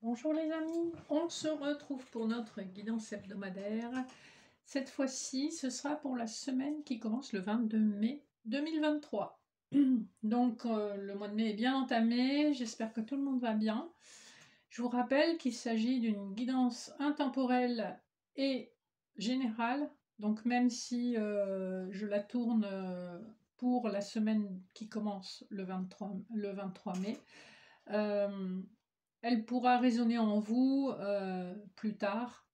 Bonjour les amis, on se retrouve pour notre guidance hebdomadaire. Cette fois-ci, ce sera pour la semaine qui commence le 22 mai 2023. Donc le mois de mai est bien entamé, j'espère que tout le monde va bien. Je vous rappelle qu'il s'agit d'une guidance intemporelle et générale, donc même si je la tourne pour la semaine qui commence le 23 mai, elle pourra résonner en vous plus tard,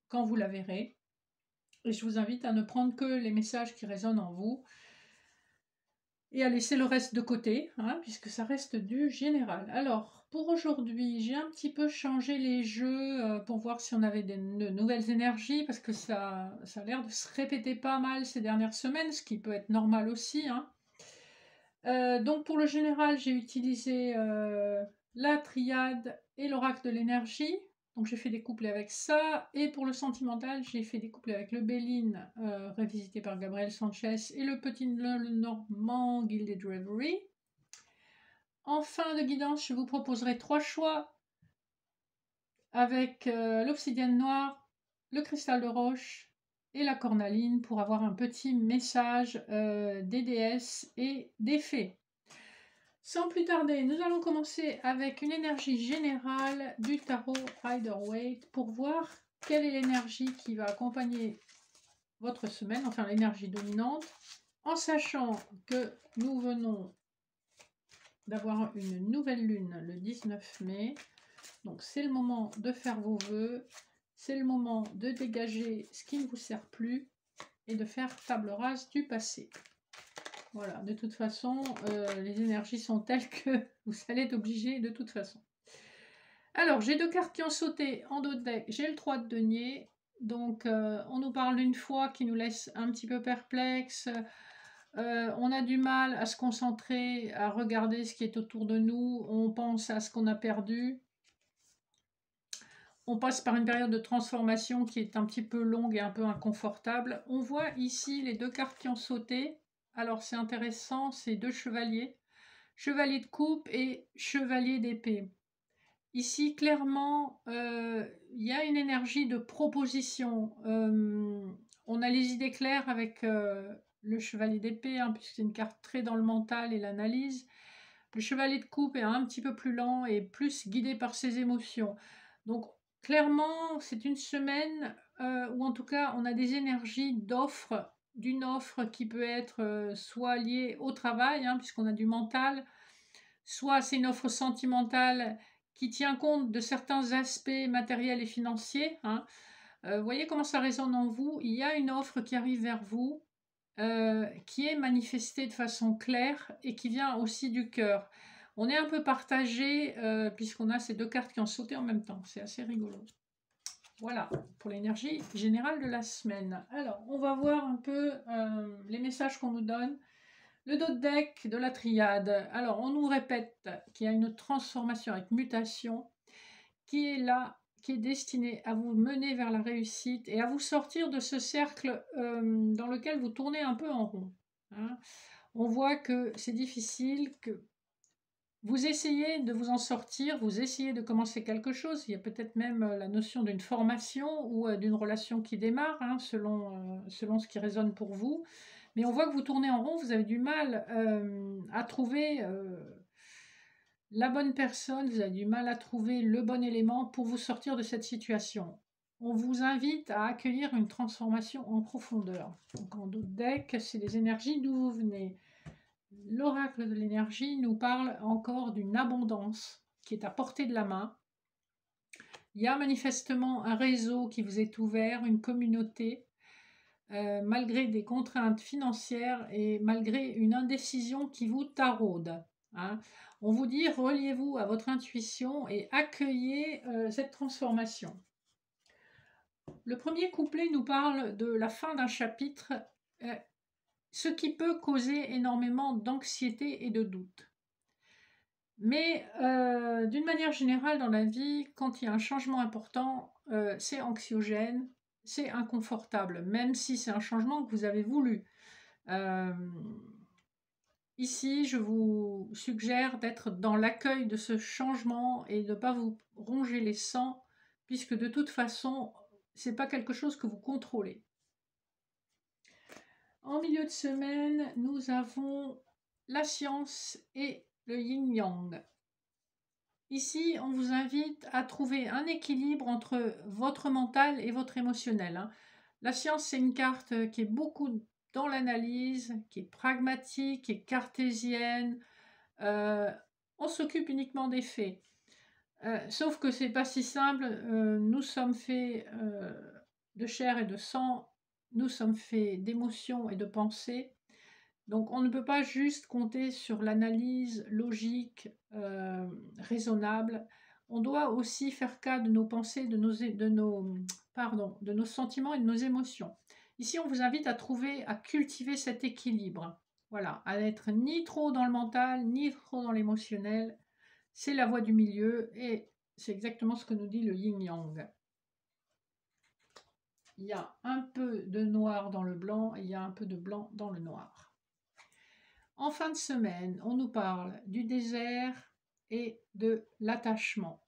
quand vous la verrez. Et je vous invite à ne prendre que les messages qui résonnent en vous et à laisser le reste de côté, hein, puisque ça reste du général. Alors, pour aujourd'hui, j'ai un petit peu changé les jeux pour voir si on avait de nouvelles énergies, parce que ça a l'air de se répéter pas mal ces dernières semaines, ce qui peut être normal aussi, hein. Donc pour le général, j'ai utilisé la triade et l'oracle de l'énergie. Donc j'ai fait des couplets avec ça. Et pour le sentimental, j'ai fait des couplets avec le Béline, revisité par Gabriel Sanchez, et le petit Normand, Gilded Reverie. En fin de guidance, je vous proposerai 3 choix avec l'obsidienne noire, le cristal de roche et la cornaline pour avoir un petit message des déesses et des fées. Sans plus tarder, nous allons commencer avec une énergie générale du tarot Rider-Waite pour voir quelle est l'énergie qui va accompagner votre semaine, enfin l'énergie dominante, en sachant que nous venons d'avoir une nouvelle lune le 19 mai. Donc c'est le moment de faire vos vœux, c'est le moment de dégager ce qui ne vous sert plus et de faire table rase du passé. Voilà, de toute façon, les énergies sont telles que vous allez être obligé de toute façon. Alors, j'ai 2 cartes qui ont sauté en dos de deck. J'ai le 3 de denier. Donc, on nous parle d'une foi qui nous laisse un petit peu perplexe. On a du mal à se concentrer, à regarder ce qui est autour de nous. On pense à ce qu'on a perdu. On passe par une période de transformation qui est un petit peu longue et un peu inconfortable. On voit ici les 2 cartes qui ont sauté. Alors c'est intéressant, c'est 2 chevaliers. Chevalier de coupe et chevalier d'épée. Ici, clairement, il y a une énergie de proposition. On a les idées claires avec le chevalier d'épée, hein, puisque c'est une carte très dans le mental et l'analyse. Le chevalier de coupe est un petit peu plus lent et plus guidé par ses émotions. Donc, clairement, c'est une semaine où, en tout cas, on a des énergies d'offre, d'une offre qui peut être soit liée au travail, hein, puisqu'on a du mental, soit c'est une offre sentimentale qui tient compte de certains aspects matériels et financiers, hein. Vous voyez comment ça résonne en vous. Il y a une offre qui arrive vers vous, qui est manifestée de façon claire et qui vient aussi du cœur. On est un peu partagé puisqu'on a ces 2 cartes qui ont sauté en même temps. C'est assez rigolo. Voilà, pour l'énergie générale de la semaine. Alors, on va voir un peu les messages qu'on nous donne. Le dos de deck de la triade. Alors, on nous répète qu'il y a une transformation avec mutation qui est là, qui est destinée à vous mener vers la réussite et à vous sortir de ce cercle dans lequel vous tournez un peu en rond, hein. On voit que c'est difficile, que vous essayez de vous en sortir, vous essayez de commencer quelque chose. Il y a peut-être même la notion d'une formation ou d'une relation qui démarre, hein, selon ce qui résonne pour vous. Mais on voit que vous tournez en rond, vous avez du mal à trouver la bonne personne, vous avez du mal à trouver le bon élément pour vous sortir de cette situation. On vous invite à accueillir une transformation en profondeur. Donc en dos de deck, c'est les énergies d'où vous venez. L'oracle de l'énergie nous parle encore d'une abondance qui est à portée de la main. Il y a manifestement un réseau qui vous est ouvert, une communauté, malgré des contraintes financières et malgré une indécision qui vous taraude, hein. On vous dit, reliez-vous à votre intuition et accueillez cette transformation. Le premier couplet nous parle de la fin d'un chapitre, ce qui peut causer énormément d'anxiété et de doute. Mais d'une manière générale dans la vie, quand il y a un changement important, c'est anxiogène, c'est inconfortable, même si c'est un changement que vous avez voulu. Ici, je vous suggère d'être dans l'accueil de ce changement et de ne pas vous ronger les sangs, puisque de toute façon, ce n'est pas quelque chose que vous contrôlez. En milieu de semaine, nous avons la science et le yin-yang. Ici, on vous invite à trouver un équilibre entre votre mental et votre émotionnel, hein. La science, c'est une carte qui est beaucoup dans l'analyse, qui est pragmatique, qui est cartésienne. Euh, on s'occupe uniquement des faits. Sauf que c'est pas si simple. Nous sommes faits de chair et de sang. Nous sommes faits d'émotions et de pensées. Donc on ne peut pas juste compter sur l'analyse logique, raisonnable. On doit aussi faire cas de nos pensées, de nos sentiments et de nos émotions. Ici, on vous invite à cultiver cet équilibre. Voilà, à n'être ni trop dans le mental, ni trop dans l'émotionnel. C'est la voie du milieu et c'est exactement ce que nous dit le yin-yang. Il y a un peu de noir dans le blanc et il y a un peu de blanc dans le noir. En fin de semaine, on nous parle du désert et de l'attachement.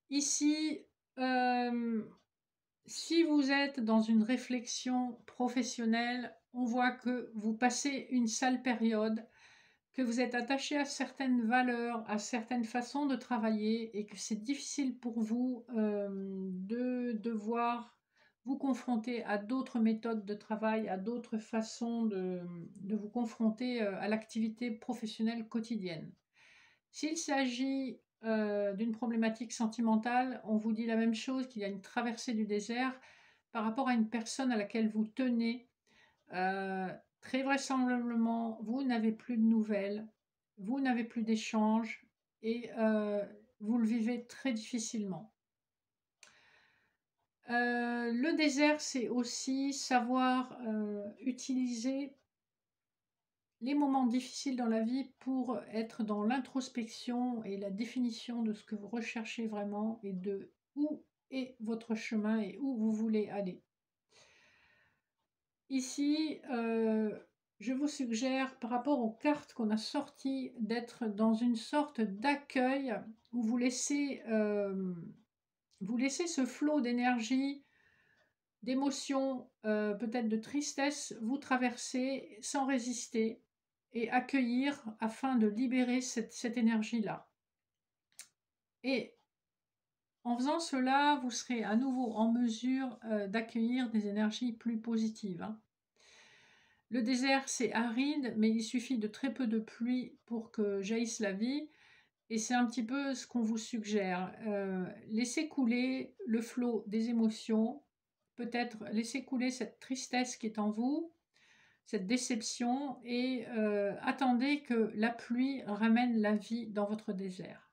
Ici, si vous êtes dans une réflexion professionnelle, on voit que vous passez une sale période, que vous êtes attaché à certaines valeurs, à certaines façons de travailler et que c'est difficile pour vous de devoir vous confronter à d'autres méthodes de travail, à d'autres façons de vous confronter à l'activité professionnelle quotidienne. S'il s'agit d'une problématique sentimentale, on vous dit la même chose, qu'il y a une traversée du désert par rapport à une personne à laquelle vous tenez. Très vraisemblablement, vous n'avez plus de nouvelles, vous n'avez plus d'échanges et vous le vivez très difficilement. Le désert, c'est aussi savoir utiliser les moments difficiles dans la vie pour être dans l'introspection et la définition de ce que vous recherchez vraiment et de où est votre chemin et où vous voulez aller. Ici, je vous suggère, par rapport aux cartes qu'on a sorties, d'être dans une sorte d'accueil où vous laissez ce flot d'énergie, d'émotions, peut-être de tristesse, vous traverser sans résister et accueillir afin de libérer cette énergie-là. Et en faisant cela, vous serez à nouveau en mesure d'accueillir des énergies plus positives, hein. Le désert, c'est aride, mais il suffit de très peu de pluie pour que jaillisse la vie. Et c'est un petit peu ce qu'on vous suggère. Laissez couler le flot des émotions. Peut-être laissez couler cette tristesse qui est en vous, cette déception, et attendez que la pluie ramène la vie dans votre désert.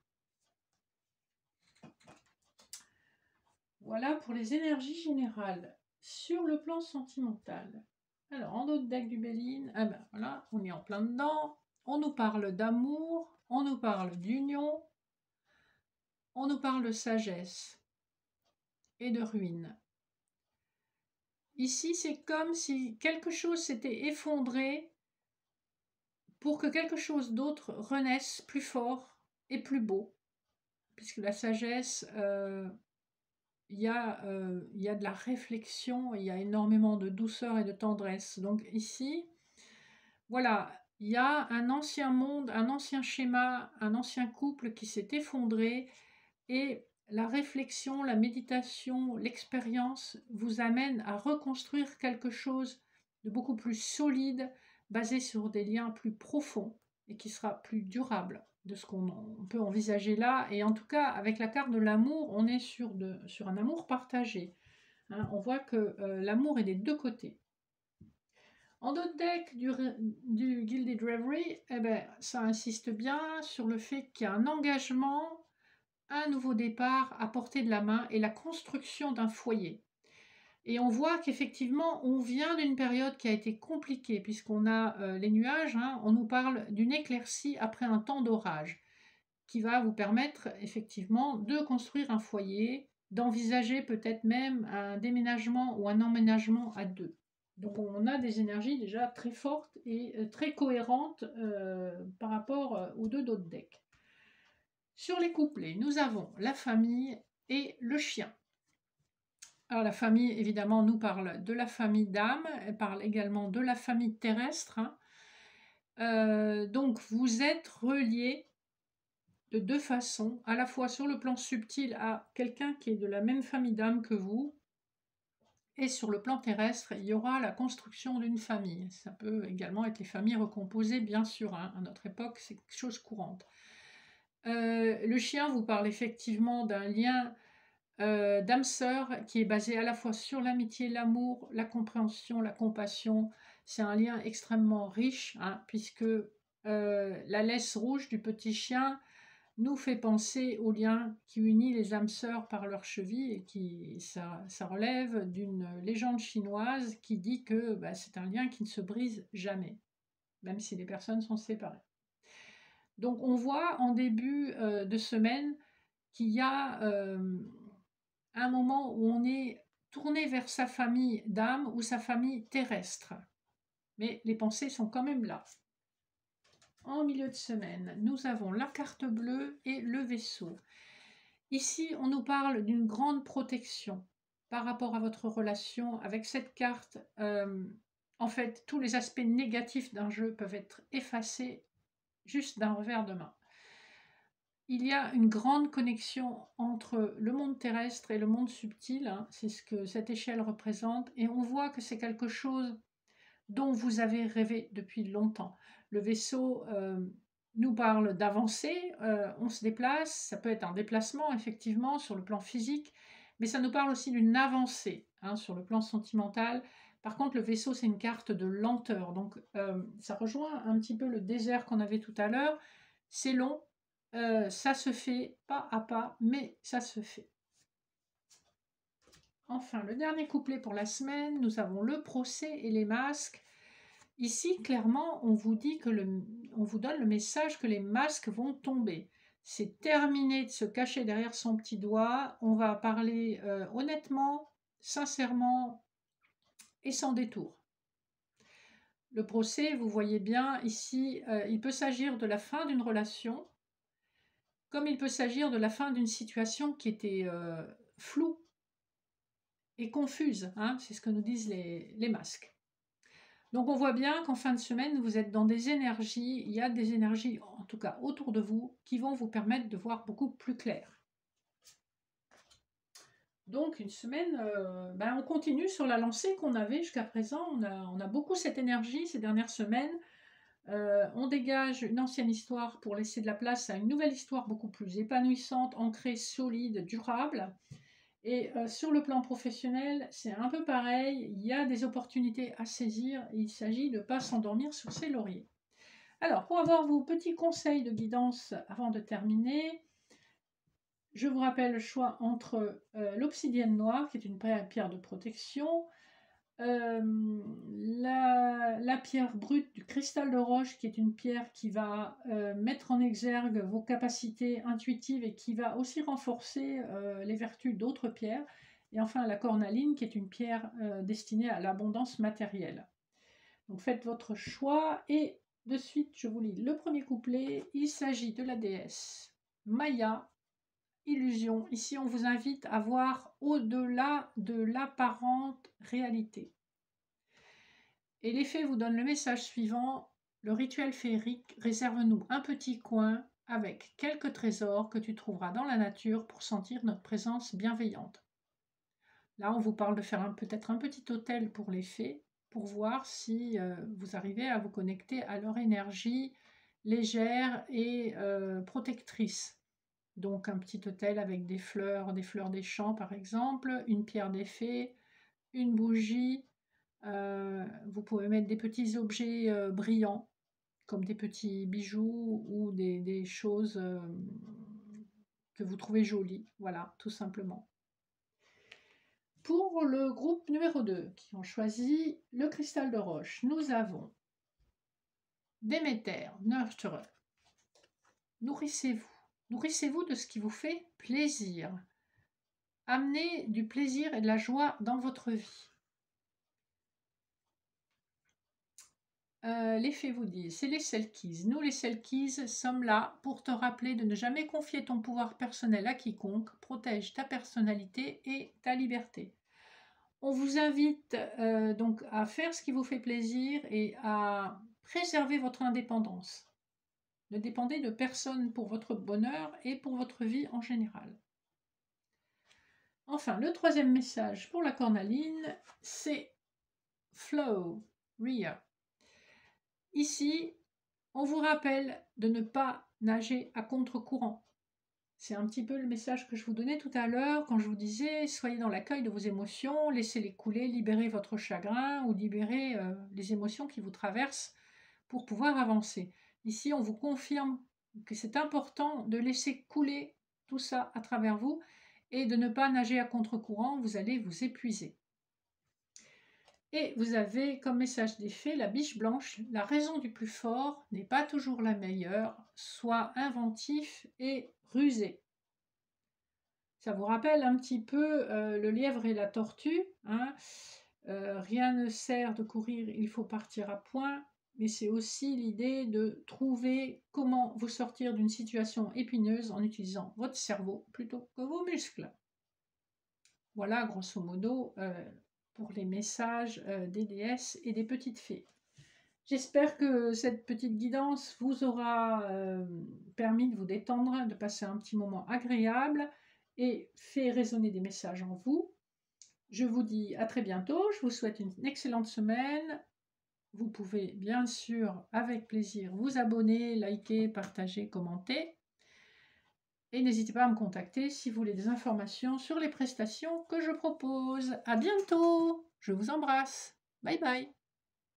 Voilà pour les énergies générales. Sur le plan sentimental, alors, en d'autres deck du Béline, ah ben voilà, on est en plein dedans. On nous parle d'amour, on nous parle d'union, on nous parle de sagesse et de ruine. Ici, c'est comme si quelque chose s'était effondré pour que quelque chose d'autre renaisse plus fort et plus beau. Puisque la sagesse, il y a de la réflexion, il y a énormément de douceur et de tendresse. Donc ici, voilà, il y a un ancien monde, un ancien schéma, un ancien couple qui s'est effondré et la réflexion, la méditation, l'expérience vous amène à reconstruire quelque chose de beaucoup plus solide, basé sur des liens plus profonds et qui sera plus durable de ce qu'on peut envisager là. Et en tout cas, avec la carte de l'amour, on est sur un amour partagé, hein. On voit que l'amour est des deux côtés. En d'autres decks du Gilded Reverie, eh ben, ça insiste bien sur le fait qu'il y a un engagement, un nouveau départ à portée de la main et la construction d'un foyer. Et on voit qu'effectivement, on vient d'une période qui a été compliquée, puisqu'on a les nuages, hein, on nous parle d'une éclaircie après un temps d'orage, qui va vous permettre effectivement de construire un foyer, d'envisager peut-être même un déménagement ou un emménagement à deux. Donc on a des énergies déjà très fortes et très cohérentes par rapport aux deux autres decks. Sur les couplets, nous avons la famille et le chien. Alors la famille, évidemment, nous parle de la famille d'âme, elle parle également de la famille terrestre. Donc vous êtes reliés de deux façons, à la fois sur le plan subtil à quelqu'un qui est de la même famille d'âme que vous, et sur le plan terrestre, il y aura la construction d'une famille. Ça peut également être les familles recomposées, bien sûr, à notre époque, c'est quelque chose courante. Le chien vous parle effectivement d'un lien d'âme sœur qui est basé à la fois sur l'amitié, l'amour, la compréhension, la compassion. C'est un lien extrêmement riche, puisque la laisse rouge du petit chien nous fait penser au lien qui unit les âmes sœurs par leurs chevilles et ça relève d'une légende chinoise qui dit que c'est un lien qui ne se brise jamais, même si les personnes sont séparées. Donc on voit en début de semaine qu'il y a un moment où on est tourné vers sa famille d'âme ou sa famille terrestre. Mais les pensées sont quand même là. En milieu de semaine, nous avons la carte bleue et le vaisseau. Ici, on nous parle d'une grande protection par rapport à votre relation. Avec cette carte, en fait, tous les aspects négatifs d'un jeu peuvent être effacés juste d'un revers de main. Il y a une grande connexion entre le monde terrestre et le monde subtil, c'est ce que cette échelle représente, et on voit que c'est quelque chose dont vous avez rêvé depuis longtemps. Le vaisseau nous parle d'avancer, on se déplace, ça peut être un déplacement effectivement sur le plan physique, mais ça nous parle aussi d'une avancée sur le plan sentimental. Par contre, le vaisseau, c'est une carte de lenteur, donc ça rejoint un petit peu le désert qu'on avait tout à l'heure. C'est long, ça se fait pas à pas, mais ça se fait. Enfin, le dernier couplet pour la semaine, nous avons le procès et les masques. Ici, clairement, on vous dit que on vous donne le message que les masques vont tomber. C'est terminé de se cacher derrière son petit doigt. On va parler honnêtement, sincèrement et sans détour. Le procès, vous voyez bien ici, il peut s'agir de la fin d'une relation, comme il peut s'agir de la fin d'une situation qui était floue et confuse. C'est ce que nous disent les masques. Donc on voit bien qu'en fin de semaine, vous êtes dans des énergies, il y a des énergies, en tout cas autour de vous, qui vont vous permettre de voir beaucoup plus clair. Donc une semaine, on continue sur la lancée qu'on avait jusqu'à présent. On a beaucoup cette énergie ces dernières semaines. On dégage une ancienne histoire pour laisser de la place à une nouvelle histoire beaucoup plus épanouissante, ancrée, solide, durable. Et sur le plan professionnel, c'est un peu pareil, il y a des opportunités à saisir, il s'agit de ne pas s'endormir sur ses lauriers. Alors, pour avoir vos petits conseils de guidance avant de terminer, je vous rappelle le choix entre l'obsidienne noire, qui est une pierre de protection, la pierre brute du cristal de roche, qui est une pierre qui va mettre en exergue vos capacités intuitives et qui va aussi renforcer les vertus d'autres pierres. Et enfin, la cornaline, qui est une pierre destinée à l'abondance matérielle. Donc faites votre choix et de suite, je vous lis le premier couplet. Il s'agit de la déesse Maya, illusion. Ici, on vous invite à voir au-delà de l'apparente réalité. Et les fées vous donnent le message suivant. Le rituel féerique réserve-nous un petit coin avec quelques trésors que tu trouveras dans la nature pour sentir notre présence bienveillante. Là, on vous parle de faire peut-être un petit hôtel pour les fées pour voir si vous arrivez à vous connecter à leur énergie légère et protectrice. Donc un petit hôtel avec des fleurs des champs par exemple, une pierre des fées, une bougie. Vous pouvez mettre des petits objets brillants, comme des petits bijoux ou des choses que vous trouvez jolies. Voilà, tout simplement. Pour le groupe numéro 2, qui ont choisi le cristal de roche, nous avons Déméter, Nurturer. Nourrissez-vous. Nourrissez-vous de ce qui vous fait plaisir. Amenez du plaisir et de la joie dans votre vie. les fées vous disent, c'est les Selkies. Nous, les Selkies, sommes là pour te rappeler de ne jamais confier ton pouvoir personnel à quiconque, protège ta personnalité et ta liberté. On vous invite donc à faire ce qui vous fait plaisir et à préserver votre indépendance. Ne dépendez de personne pour votre bonheur et pour votre vie en général. Enfin, le troisième message pour la cornaline, c'est Flow, Ria. Ici, on vous rappelle de ne pas nager à contre-courant. C'est un petit peu le message que je vous donnais tout à l'heure quand je vous disais soyez dans l'accueil de vos émotions, laissez-les couler, libérez votre chagrin ou libérez les émotions qui vous traversent pour pouvoir avancer. Ici, on vous confirme que c'est important de laisser couler tout ça à travers vous et de ne pas nager à contre-courant, vous allez vous épuiser. Et vous avez comme message des fées la biche blanche, la raison du plus fort n'est pas toujours la meilleure, sois inventif et rusé. Ça vous rappelle un petit peu le lièvre et la tortue, hein. Rien ne sert de courir, il faut partir à point, mais c'est aussi l'idée de trouver comment vous sortir d'une situation épineuse en utilisant votre cerveau plutôt que vos muscles. Voilà, grosso modo, pour les messages des déesses et des petites fées. J'espère que cette petite guidance vous aura permis de vous détendre, de passer un petit moment agréable et fait résonner des messages en vous. Je vous dis à très bientôt, je vous souhaite une excellente semaine. Vous pouvez bien sûr, avec plaisir, vous abonner, liker, partager, commenter. Et n'hésitez pas à me contacter si vous voulez des informations sur les prestations que je propose. À bientôt, je vous embrasse. Bye bye.